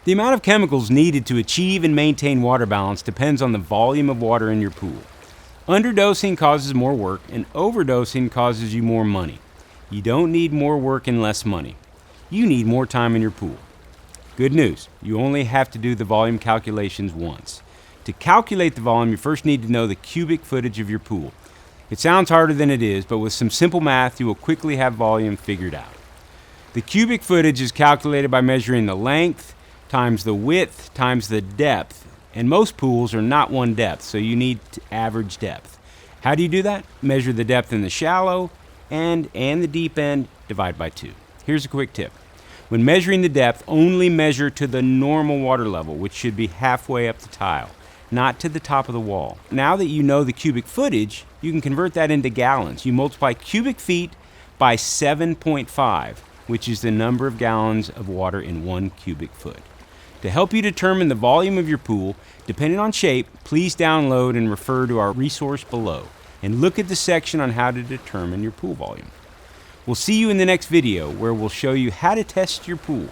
The amount of chemicals needed to achieve and maintain water balance depends on the volume of water in your pool. Underdosing causes more work, and overdosing causes you more money. You don't need more work and less money. You need more time in your pool. Good news, you only have to do the volume calculations once. To calculate the volume, you first need to know the cubic footage of your pool. It sounds harder than it is, but with some simple math, you will quickly have volume figured out. The cubic footage is calculated by measuring the length times the width times the depth, and most pools are not one depth, so you need average depth. How do you do that? Measure the depth in the shallow and the deep end, divide by 2. Here's a quick tip. When measuring the depth, only measure to the normal water level, which should be halfway up the tile, not to the top of the wall. Now that you know the cubic footage, you can convert that into gallons. You multiply cubic feet by 7.5, which is the number of gallons of water in 1 cubic foot. To help you determine the volume of your pool, depending on shape, please download and refer to our resource below, and look at the section on how to determine your pool volume. We'll see you in the next video where we'll show you how to test your pool.